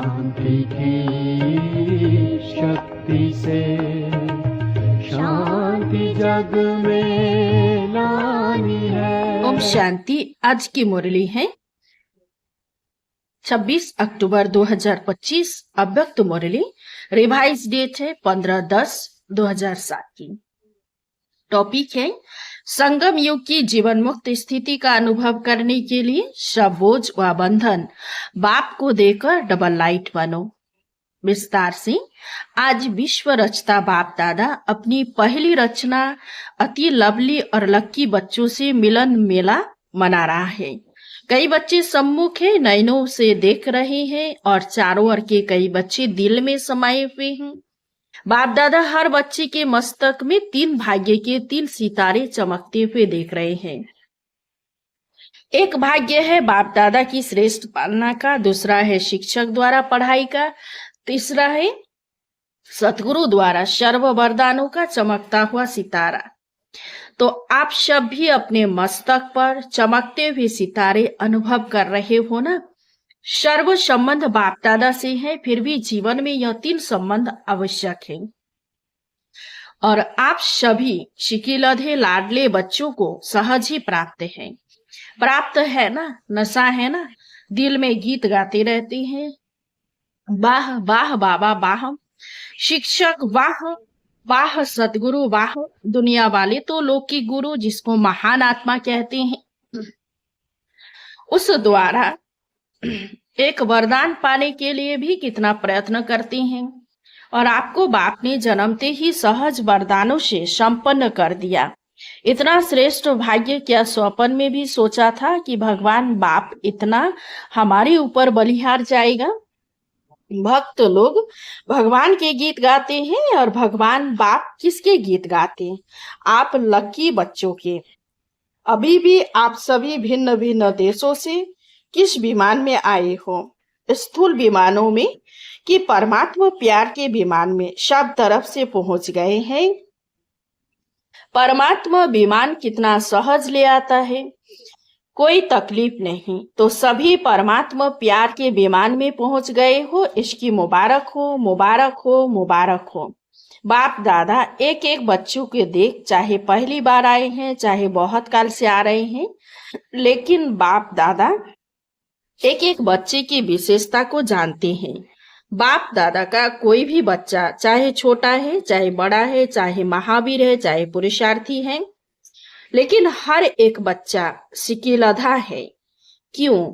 शांति की शक्ति से शांति जग में लानी है। ओम शांति। आज की मुरली है 26 अक्टूबर 2025। अव्यक्त मुरली रिवाइज डेट है 15/10/2007 की। टॉपिक है संगम युग की जीवन मुक्त स्थिति का अनुभव करने के लिए सब बोझ व बंधन बाप को देकर डबल लाइट बनो। विस्तार से आज विश्व रचता बाप दादा अपनी पहली रचना अति लवली और लक्की बच्चों से मिलन मेला मना रहा है। कई बच्चे सम्मुख है, नयनों से देख रहे हैं और चारों ओर के कई बच्चे दिल में समाये हुए हैं। बाप दादा हर बच्चे के मस्तक में 3 भाग्य के 3 सितारे चमकते हुए देख रहे हैं। एक भाग्य है बाप दादा की श्रेष्ठ पालना का, दूसरा है शिक्षक द्वारा पढ़ाई का, तीसरा है सतगुरु द्वारा सर्व वरदानों का चमकता हुआ सितारा। तो आप सब भी अपने मस्तक पर चमकते हुए सितारे अनुभव कर रहे हो ना। सर्व संबंध बाप दादा से है, फिर भी जीवन में यह 3 संबंध आवश्यक है। और आप सभी शिकिलधे लाडले बच्चों को सहज ही प्राप्त है ना। नशा है ना, दिल में गीत गाते रहते हैं, वाह वाह बाबा वाह, शिक्षक वाह वाह, सतगुरु वाह। दुनिया वाले तो लोक की गुरु जिसको महान आत्मा कहते हैं, उस द्वारा एक वरदान पाने के लिए भी कितना प्रयत्न करते हैं। और आपको बाप ने जन्मते ही सहज वरदानों से संपन्न कर दिया। इतना श्रेष्ठ भाग्य क्या स्वप्न में भी सोचा था कि भगवान बाप इतना हमारे ऊपर बलिहार जाएगा। भक्त लोग भगवान के गीत गाते हैं और भगवान बाप किसके गीत गाते हैं? आप लकी बच्चों के। अभी भी आप सभी भिन्न भिन्न देशों से किस विमान में आए हो? स्थूल विमानों में कि परमात्मा प्यार के विमान में सब तरफ से पहुंच गए हैं। परमात्मा विमान कितना सहज ले आता है, कोई तकलीफ नहीं। तो सभी परमात्मा प्यार के विमान में पहुंच गए हो, इसकी मुबारक हो मुबारक हो मुबारक हो। बाप दादा एक एक बच्चों के देख, चाहे पहली बार आए हैं चाहे बहुत काल से आ रहे हैं, लेकिन बाप दादा एक एक बच्चे की विशेषता को जानते हैं। बाप दादा का कोई भी बच्चा चाहे छोटा है चाहे बड़ा है, चाहे महावीर है चाहे पुरुषार्थी है, लेकिन हर एक बच्चा सिकिलधा है। क्यों?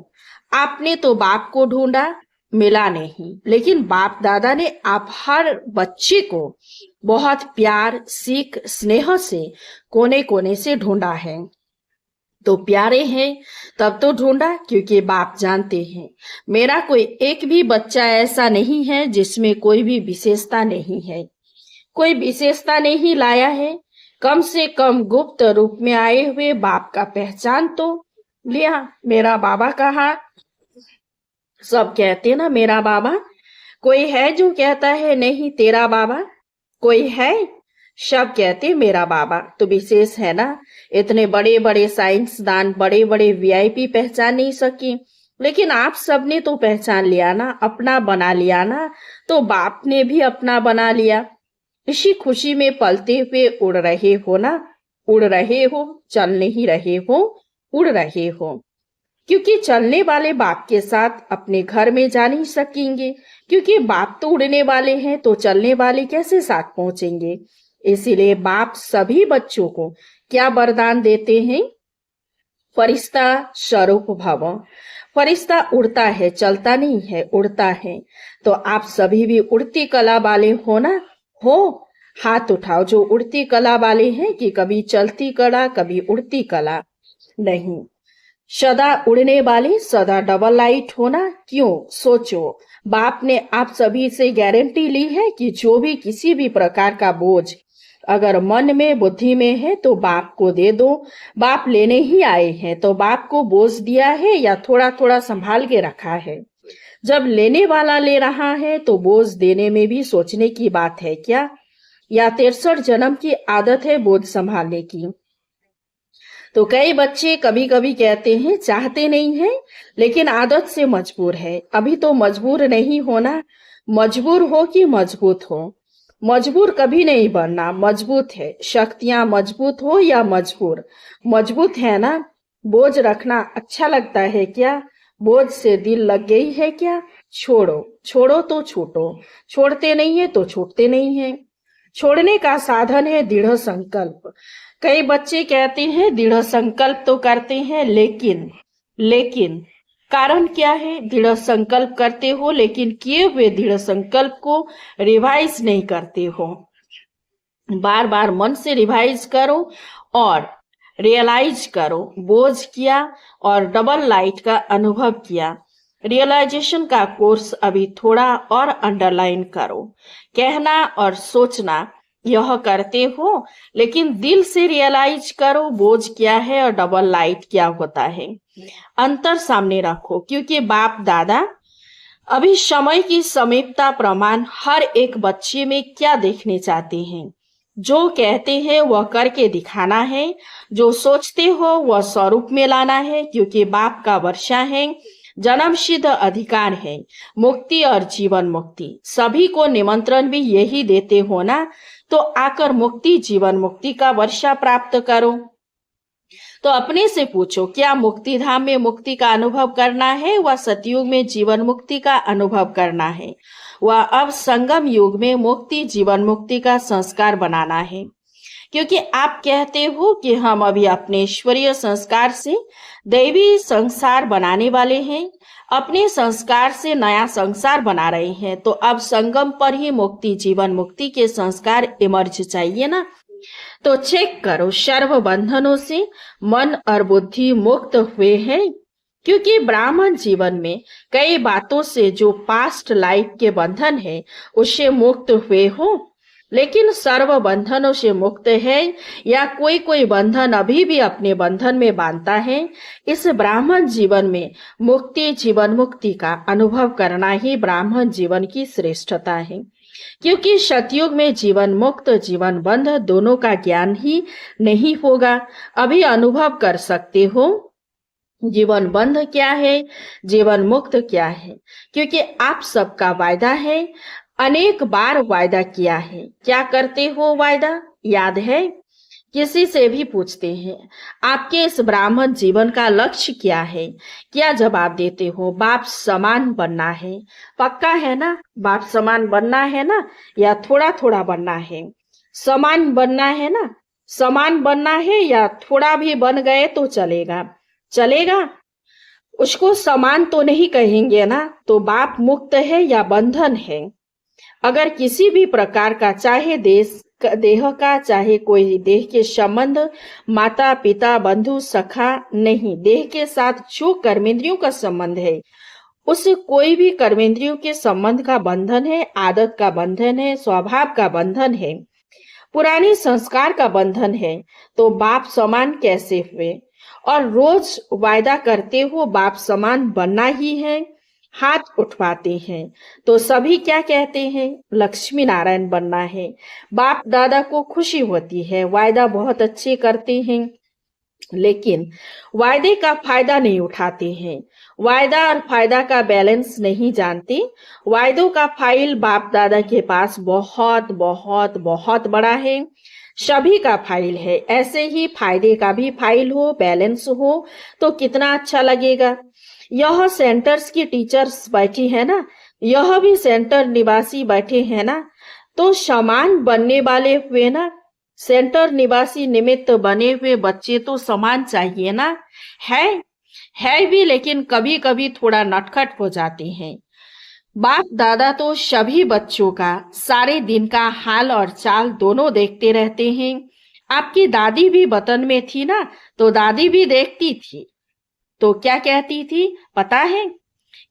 आपने तो बाप को ढूंढा, मिला नहीं, लेकिन बाप दादा ने आप हर बच्चे को बहुत प्यार सीख स्नेह से कोने कोने से ढूंढा है। तो प्यारे हैं तब तो ढूंढा, क्योंकि बाप जानते हैं मेरा कोई एक भी बच्चा ऐसा नहीं है जिसमें कोई भी विशेषता नहीं है, कोई विशेषता नहीं लाया है। कम से कम गुप्त रूप में आए हुए बाप का पहचान तो लिया। मेरा बाबा कहा, सब कहते ना मेरा बाबा। कोई है जो कहता है नहीं तेरा बाबा? कोई है? सब कहते मेरा बाबा। तो विशेष है ना। इतने बड़े बड़े साइंसदान, बड़े बड़े वीआईपी पहचान नहीं सके, लेकिन आप सबने तो पहचान लिया ना, अपना बना लिया ना। तो बाप ने भी अपना बना लिया। इसी खुशी में पलते हुए उड़ रहे हो ना। उड़ रहे हो, चल नहीं रहे हो, उड़ रहे हो। क्योंकि चलने वाले बाप के साथ अपने घर में जा नहीं सकेंगे, क्योंकि बाप तो उड़ने वाले हैं, तो चलने वाले कैसे साथ पहुंचेंगे। इसीलिए बाप सभी बच्चों को क्या वरदान देते हैं? फरिश्ता स्वरूप भव। फरिश्ता उड़ता है, चलता नहीं है, उड़ता है। तो आप सभी भी उड़ती कला वाले हो ना। हो, हाथ उठाओ जो उड़ती कला वाले हैं, कि कभी चलती कला कभी उड़ती कला नहीं, सदा उड़ने वाले, सदा डबल लाइट होना। क्यों? सोचो, बाप ने आप सभी से गारंटी ली है कि जो भी किसी भी प्रकार का बोझ अगर मन में बुद्धि में है तो बाप को दे दो। बाप लेने ही आए हैं, तो बाप को बोझ दिया है या थोड़ा थोड़ा संभाल के रखा है? जब लेने वाला ले रहा है तो बोझ देने में भी सोचने की बात है क्या? या 63 जन्म की आदत है बोझ संभालने की? तो कई बच्चे कभी कभी कहते हैं चाहते नहीं हैं, लेकिन आदत से मजबूर है। अभी तो मजबूर नहीं होना, मजबूर हो कि मजबूत हो। मजबूर कभी नहीं बनना, मजबूत है। शक्तियां मजबूत हो या मजबूर, मजबूत है ना। बोझ रखना अच्छा लगता है क्या? बोझ से दिल लग गई है क्या? छोड़ो, छोड़ो तो छूटो। छोड़ते नहीं है तो छूटते नहीं है। छोड़ने का साधन है दृढ़ संकल्प। कई बच्चे कहते हैं दृढ़ संकल्प तो करते हैं, लेकिन कारण क्या है? दृढ़ संकल्प करते हो लेकिन किए हुए दृढ़ संकल्प को रिवाइज नहीं करते हो। बार बार मन से रिवाइज करो और रियलाइज करो। बोझ किया और डबल लाइट का अनुभव किया। रियलाइजेशन का कोर्स अभी थोड़ा और अंडरलाइन करो। कहना और सोचना यह करते हो, लेकिन दिल से रियलाइज करो बोझ क्या है और डबल लाइट क्या होता है। अंतर सामने रखो, क्योंकि बाप दादा अभी समय की समीपता प्रमाण हर एक बच्चे में क्या देखने चाहते हैं। जो कहते हैं वह करके दिखाना है, जो सोचते हो वह स्वरूप में लाना है, क्योंकि बाप का वर्षा है, जन्म सिद्ध अधिकार है, मुक्ति और जीवन मुक्ति। सभी को निमंत्रण भी यही देते हो ना, तो आकर मुक्ति जीवन मुक्ति का वर्षा प्राप्त करो। तो अपने से पूछो, क्या मुक्ति धाम में मुक्ति का अनुभव करना है व सतयुग में जीवन मुक्ति का अनुभव करना है, व अब संगम युग में मुक्ति जीवन मुक्ति का संस्कार बनाना है। क्योंकि आप कहते हो कि हम अभी अपने ईश्वरीय संस्कार से दैवी संसार बनाने वाले हैं, अपने संस्कार से नया संसार बना रहे हैं, तो अब संगम पर ही मुक्ति जीवन मुक्ति के संस्कार इमर्ज चाहिए ना। तो चेक करो, सर्व बंधनों से मन और बुद्धि मुक्त हुए हैं, क्योंकि ब्राह्मण जीवन में कई बातों से जो पास्ट लाइफ के बंधन है उससे मुक्त हुए हो, लेकिन सर्व बंधनों से मुक्त है या कोई कोई बंधन अभी भी अपने बंधन में बांधता है। इस ब्राह्मण जीवन में मुक्ति जीवन मुक्ति का अनुभव करना ही ब्राह्मण जीवन की श्रेष्ठता है, क्योंकि सतयुग में जीवन मुक्त जीवन बंध दोनों का ज्ञान ही नहीं होगा। अभी अनुभव कर सकते हो जीवन बंध क्या है, जीवन मुक्त क्या है, क्योंकि आप सबका वायदा है, अनेक बार वायदा किया है। क्या करते हो वायदा, याद है? किसी से भी पूछते हैं आपके इस ब्राह्मण जीवन का लक्ष्य क्या है, क्या जवाब देते हो? बाप समान बनना है। पक्का है ना? बाप समान बनना है ना, या थोड़ा थोड़ा बनना है? समान बनना है ना? समान बनना है या थोड़ा भी बन गए तो चलेगा? चलेगा। उसको समान तो नहीं कहेंगे ना। तो बाप मुक्त है या बंधन है? अगर किसी भी प्रकार का, चाहे देह का, चाहे कोई देह के संबंध, माता पिता बंधु सखा नहीं, देह के साथ जो कर्मेंद्रियों का संबंध है, उस कोई भी कर्मेंद्रियों के संबंध का बंधन है, आदत का बंधन है, स्वभाव का बंधन है, पुराने संस्कार का बंधन है, तो बाप समान कैसे हुए? और रोज वायदा करते हो बाप समान बनना ही है, हाथ उठवाते हैं तो सभी क्या कहते हैं? लक्ष्मी नारायण बनना है। बाप दादा को खुशी होती है, वायदा बहुत अच्छे करते हैं, लेकिन वायदे का फायदा नहीं उठाते हैं। वायदा और फायदा का बैलेंस नहीं जानते। वायदों का फाइल बाप दादा के पास बहुत बहुत बहुत बड़ा है, सभी का फाइल है। ऐसे ही फायदे का भी फाइल हो, बैलेंस हो तो कितना अच्छा लगेगा। यह सेंटर्स की टीचर्स बैठी है ना, यह भी सेंटर निवासी बैठे हैं ना, तो समान बनने वाले हुए ना। सेंटर निवासी निमित्त बने हुए बच्चे तो समान चाहिए ना। है भी, लेकिन कभी कभी थोड़ा नटखट हो जाते हैं। बाप दादा तो सभी बच्चों का सारे दिन का हाल और चाल दोनों देखते रहते हैं। आपकी दादी भी वतन में थी ना, तो दादी भी देखती थी। तो क्या कहती थी पता है?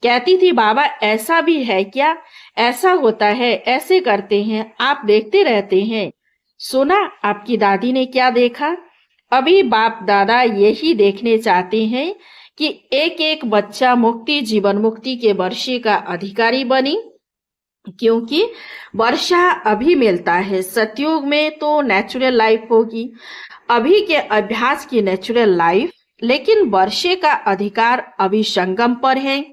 कहती थी बाबा ऐसा भी है क्या, ऐसा होता है, ऐसे करते हैं, आप देखते रहते हैं। सुना आपकी दादी ने क्या देखा? अभी बाप दादा यही देखने चाहते हैं कि एक एक बच्चा मुक्ति जीवन मुक्ति के वर्षे का अधिकारी बने, क्योंकि वर्षा अभी मिलता है। सतयुग में तो नेचुरल लाइफ होगी, अभी के अभ्यास की नेचुरल लाइफ, लेकिन वर्षे का अधिकार अभी संगम पर है।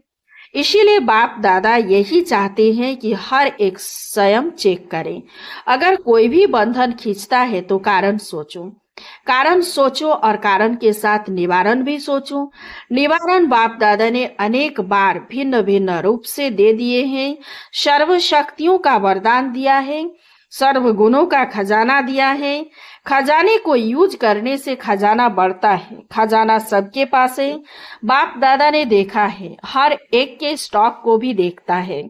इसीलिए बाप दादा यही चाहते हैं कि हर एक स्वयं चेक करें। अगर कोई भी बंधन खींचता है तो कारण सोचो और कारण के साथ निवारण भी सोचो। निवारण बाप दादा ने अनेक बार भिन्न भिन्न रूप से दे दिए हैं। सर्व शक्तियों का वरदान दिया है, सर्व गुणों का खजाना दिया है। खजाने को यूज करने से खजाना बढ़ता है। खजाना सबके पास है। बाप दादा ने देखा है, हर एक के स्टॉक को भी देखता है।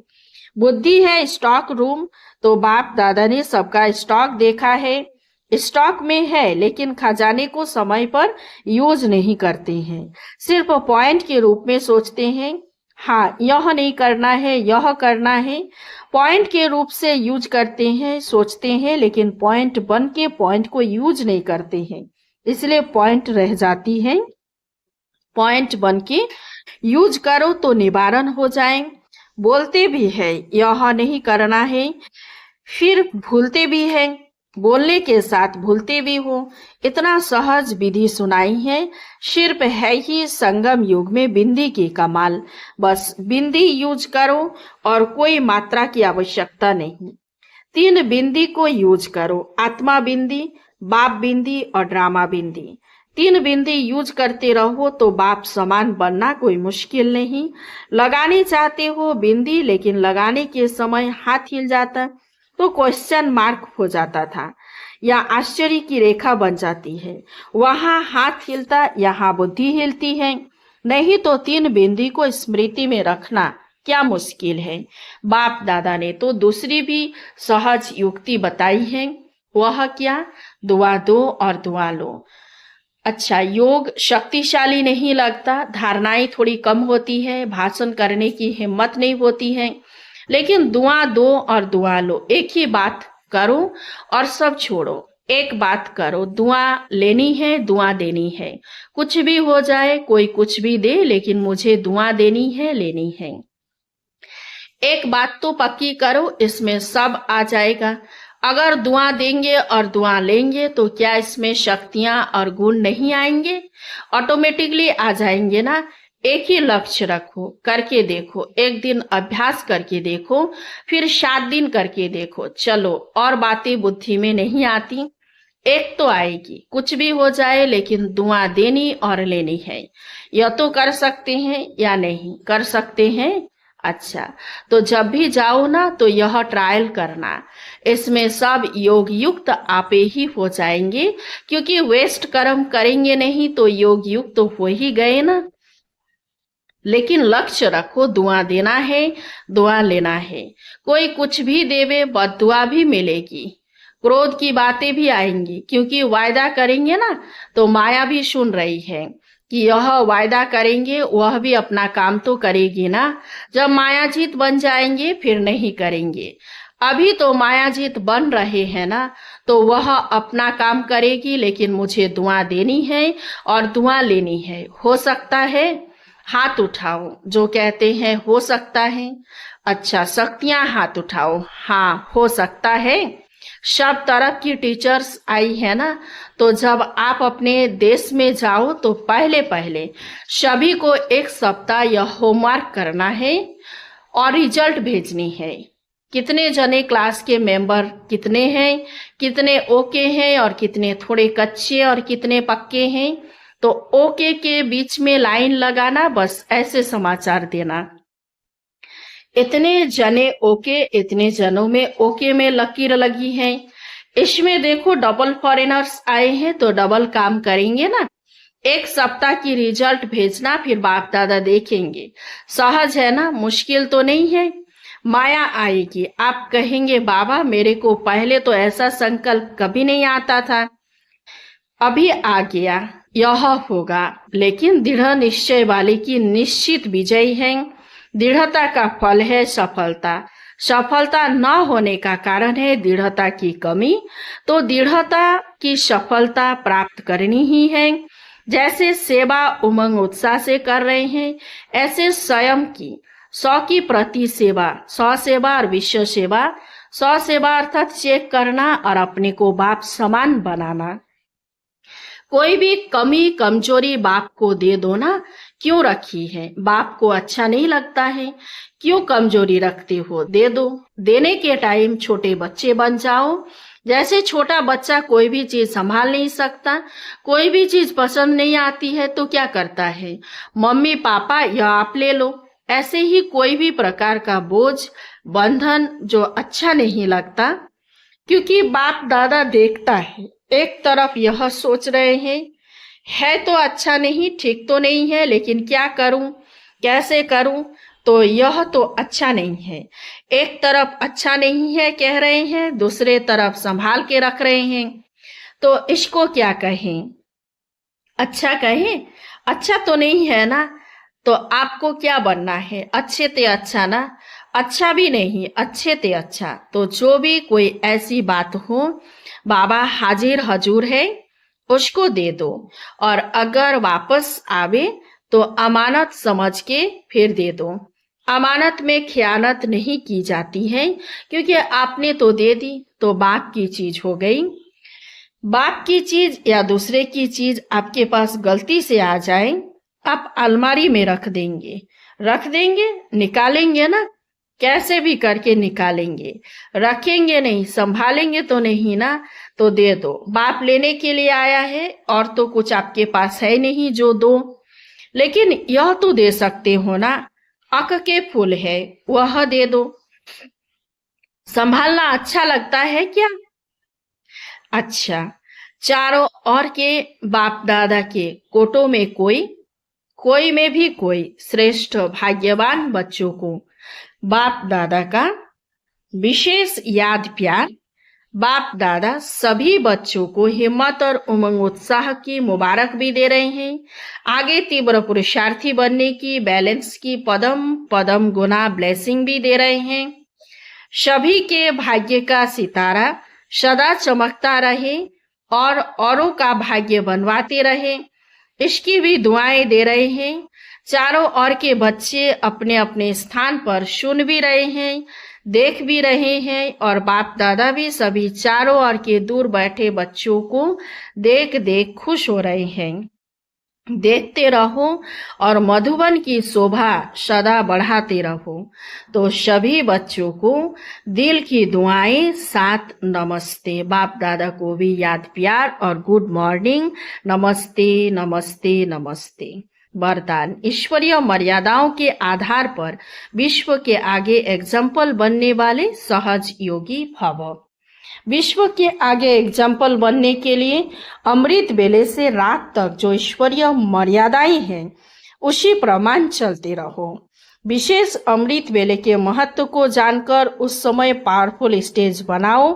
बुद्धि है स्टॉक रूम, तो बाप दादा ने सबका स्टॉक देखा है। स्टॉक में है, लेकिन खजाने को समय पर यूज नहीं करते हैं। सिर्फ पॉइंट के रूप में सोचते हैं, हाँ यह नहीं करना है, यह करना है। पॉइंट के रूप से यूज करते हैं, सोचते हैं, लेकिन पॉइंट बन के पॉइंट को यूज नहीं करते हैं, इसलिए पॉइंट रह जाती है। पॉइंट बन के यूज करो तो निवारण हो जाए। बोलते भी है यह नहीं करना है, फिर भूलते भी है, बोलने के साथ भूलते भी हो। इतना सहज विधि सुनाई है। सिर्फ है ही संगम युग में बिंदी की कमाल। बस बिंदी यूज करो और कोई मात्रा की आवश्यकता नहीं। 3 बिंदी को यूज करो, आत्मा बिंदी, बाप बिंदी और ड्रामा बिंदी। 3 बिंदी यूज करते रहो तो बाप समान बनना कोई मुश्किल नहीं। लगाने चाहते हो बिंदी, लेकिन लगाने के समय हाथ हिल जाता तो क्वेश्चन मार्क हो जाता था, या आश्चर्य की रेखा बन जाती है। वहां हाथ हिलता, यहाँ बुद्धि हिलती है। नहीं तो 3 बिंदी को स्मृति में रखना क्या मुश्किल है। बाप दादा ने तो दूसरी भी सहज युक्ति बताई है। वह क्या? दुआ दो और दुआ लो। अच्छा, योग शक्तिशाली नहीं लगता, धारणाएं थोड़ी कम होती है, भाषण करने की हिम्मत नहीं होती है, लेकिन दुआ दो और दुआ लो। एक ही बात करो और सब छोड़ो। एक बात करो, दुआ लेनी है, दुआ देनी है। कुछ भी हो जाए, कोई कुछ भी दे, लेकिन मुझे दुआ देनी है, लेनी है। एक बात तो पक्की करो, इसमें सब आ जाएगा। अगर दुआ देंगे और दुआ लेंगे तो क्या इसमें शक्तियां और गुण नहीं आएंगे? ऑटोमेटिकली आ जाएंगे ना। एक ही लक्ष्य रखो, करके देखो। एक दिन अभ्यास करके देखो, फिर 7 दिन करके देखो। चलो, और बातें बुद्धि में नहीं आती, एक तो आएगी। कुछ भी हो जाए, लेकिन दुआ देनी और लेनी है। यह तो कर सकते हैं या नहीं कर सकते हैं? अच्छा, तो जब भी जाओ ना तो यह ट्रायल करना। इसमें सब योग युक्त आपे ही हो जाएंगे, क्योंकि वेस्ट कर्म करेंगे नहीं तो योग युक्त तो हो ही गए ना। लेकिन लक्ष्य रखो, दुआ देना है, दुआ लेना है। कोई कुछ भी देवे, बद्दुआ भी मिलेगी। क्रोध की बातें भी आएंगी, क्योंकि वायदा करेंगे ना तो माया भी सुन रही है कि यह वायदा करेंगे, वह भी अपना काम तो करेगी ना। जब मायाजीत बन जाएंगे फिर नहीं करेंगे। अभी तो मायाजीत बन रहे हैं ना, तो वह अपना काम करेगी, लेकिन मुझे दुआ देनी है और दुआ लेनी है। हो सकता है? हाथ उठाओ जो कहते हैं हो सकता है। अच्छा, शक्तियां हाथ उठाओ। हाँ, हो सकता है। सब तरह की टीचर्स आई है ना, तो जब आप अपने देश में जाओ तो पहले पहले सभी को 1 सप्ताह यह होमवर्क करना है और रिजल्ट भेजनी है। कितने जने क्लास के मेंबर कितने हैं, कितने ओके हैं और कितने थोड़े कच्चे और कितने पक्के हैं, तो ओके के बीच में लाइन लगाना, बस ऐसे समाचार देना। इतने जने ओके, इतने जनों में ओके में लकीर लगी है। इसमें देखो डबल फॉरेनर्स आए हैं तो डबल काम करेंगे ना। 1 सप्ताह की रिजल्ट भेजना, फिर बाप दादा देखेंगे। सहज है ना, मुश्किल तो नहीं है। माया आएगी, आप कहेंगे बाबा मेरे को पहले तो ऐसा संकल्प कभी नहीं आता था, अभी आ गया, यह होगा। लेकिन दृढ़ निश्चय वाले की निश्चित विजय है। दृढ़ता का फल है सफलता। सफलता न होने का कारण है दृढ़ता की कमी। तो दृढ़ता की सफलता प्राप्त करनी ही है। जैसे सेवा उमंग उत्साह से कर रहे हैं, ऐसे स्वयं की 100 की प्रति सेवा, 100 सेवा और विश्व सेवा। 100 सेवा अर्थात चेक करना और अपने को बाप समान बनाना। कोई भी कमी कमजोरी बाप को दे दो ना, क्यों रखी है? बाप को अच्छा नहीं लगता है? क्यों कमजोरी रखते हो? दे दो। देने के टाइम छोटे बच्चे बन जाओ। जैसे छोटा बच्चा कोई भी चीज संभाल नहीं सकता, कोई भी चीज पसंद नहीं आती है तो क्या करता है? मम्मी पापा या आप ले लो। ऐसे ही कोई भी प्रकार का बोझ बंधन जो अच्छा नहीं लगता, क्योंकि बाप दादा देखता है, एक तरफ यह सोच रहे हैं है तो अच्छा नहीं, ठीक तो नहीं है, लेकिन क्या करूं, कैसे करूं, तो यह तो अच्छा नहीं है। एक तरफ अच्छा नहीं है कह रहे हैं, दूसरे तरफ संभाल के रख रहे हैं, तो इसको क्या कहें? अच्छा कहें? अच्छा तो नहीं है ना। तो आपको क्या बनना है? अच्छे ते अच्छा ना? अच्छा भी नहीं, अच्छे ते अच्छा। तो जो भी कोई ऐसी बात हो, बाबा हाजिर हजूर है, उसको दे दो। और अगर वापस आवे तो अमानत समझ के फिर दे दो। अमानत में खयानत नहीं की जाती है, क्योंकि आपने तो दे दी तो बाप की चीज हो गई। बाप की चीज या दूसरे की चीज आपके पास गलती से आ जाए, आप अलमारी में रख देंगे, निकालेंगे ना, कैसे भी करके निकालेंगे। रखेंगे नहीं, संभालेंगे तो नहीं ना। तो दे दो। बाप लेने के लिए आया है और तो कुछ आपके पास है नहीं जो दो, लेकिन यह तो दे सकते हो ना। अक के फूल है, वह दे दो। संभालना अच्छा लगता है क्या? अच्छा, चारों ओर के बाप दादा के कोटों में कोई में भी कोई श्रेष्ठ भाग्यवान बच्चों को बाप दादा का विशेष याद प्यार। बाप दादा सभी बच्चों को हिम्मत और उमंग उत्साह की मुबारक भी दे रहे हैं, आगे तीव्र पुरुषार्थी बनने की, बैलेंस की पदम पदम गुना ब्लेसिंग भी दे रहे हैं। सभी के भाग्य का सितारा सदा चमकता रहे और औरों का भाग्य बनवाते रहे, इसकी भी दुआएं दे रहे हैं। चारों ओर के बच्चे अपने अपने स्थान पर सुन भी रहे हैं, देख भी रहे हैं, और बाप दादा भी सभी चारों ओर के दूर बैठे बच्चों को देख देख खुश हो रहे हैं। देखते रहो और मधुबन की शोभा सदा बढ़ाते रहो। तो सभी बच्चों को दिल की दुआएं, साथ नमस्ते। बाप दादा को भी याद प्यार और गुड मॉर्निंग, नमस्ते नमस्ते नमस्ते। वरदान, ईश्वरीय मर्यादाओं के आधार पर विश्व के आगे एग्जाम्पल बनने वाले सहज योगी भव। विश्व के आगे एग्जाम्पल बनने के लिए अमृत बेले से रात तक जो ईश्वरीय मर्यादाएं हैं, उसी प्रमाण चलते रहो। विशेष अमृत बेले के महत्व को जानकर उस समय पावरफुल स्टेज बनाओ,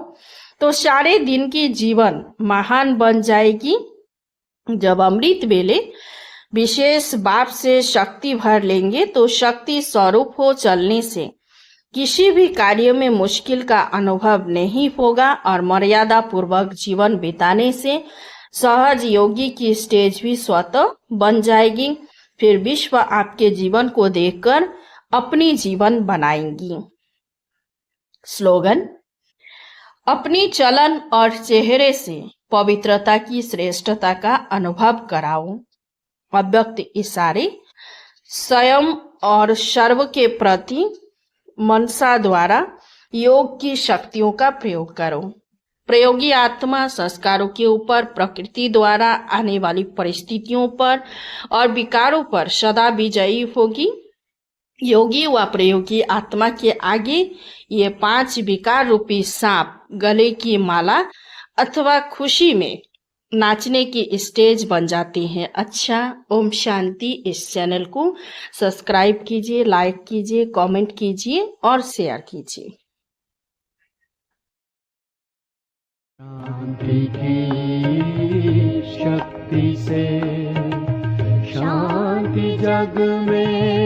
तो सारे दिन की जीवन महान बन जाएगी। जब अमृत बेले विशेष बाप से शक्ति भर लेंगे, तो शक्ति स्वरूप हो चलने से किसी भी कार्य में मुश्किल का अनुभव नहीं होगा, और मर्यादा पूर्वक जीवन बिताने से सहज योगी की स्टेज भी स्वतः बन जाएगी। फिर विश्व आपके जीवन को देखकर अपनी जीवन बनाएंगी। स्लोगन, अपनी चलन और चेहरे से पवित्रता की श्रेष्ठता का अनुभव कराओ। अव्यक्त इशारे, स्वयं और सर्व के प्रति मनसा द्वारा योग की शक्तियों का प्रयोग करो। प्रयोगी आत्मा संस्कारों के ऊपर, प्रकृति द्वारा आने वाली परिस्थितियों पर और विकारों पर सदा विजयी होगी। योगी व प्रयोगी आत्मा के आगे ये 5 विकार रूपी सांप गले की माला अथवा खुशी में नाचने की स्टेज बन जाती हैं। अच्छा, ओम शांति। इस चैनल को सब्सक्राइब कीजिए, लाइक कीजिए, कमेंट कीजिए और शेयर कीजिए। शांति की शक्ति से शांति जग में